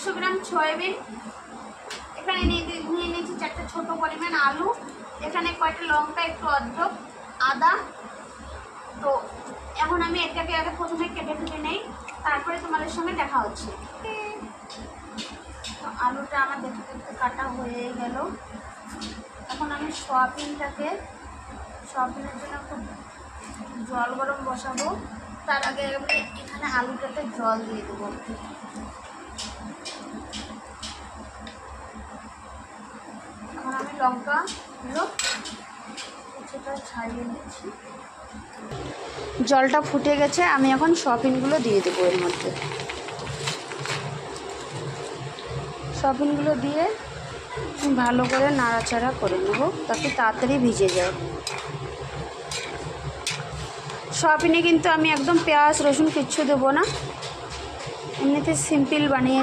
100 গ্রাম soybean, এখানে নিয়ে নিয়েছি 4টা ছোট পরিমাণ আলু, এখানে কয়টা লঙ্কা, একটু অদ্রক, আদা। তো এখন আমি এটাকে আগে প্রথমে কেটে কুটে নেই, তারপরে তোমাদের সঙ্গে দেখা হচ্ছে। তো আলুটা আমার দেখতে দেখতে কাটা হয়ে গেল। এখন আমি সয়াবিনের জন্য একটু জল গরম বসাবো। তার আগে এখানে আলুটাতে জল দিয়ে দেবো। এখন আমি লঙ্কাগুলো সেটা ছাড়িয়ে নিচ্ছি। জলটা ফুটে গেছে, আমি এখন সয়াবিনগুলো দিয়ে দেবো এর মধ্যে। সয়াবিনগুলো দিয়ে ভালো করে নাড়াচাড়া করে নেব, তাতে তাড়াতাড়ি ভিজে যায়। সয়াবিনে কিন্তু আমি একদম পেঁয়াজ রসুন কিচ্ছু দেবো না, এমনিতে সিম্পল বানিয়ে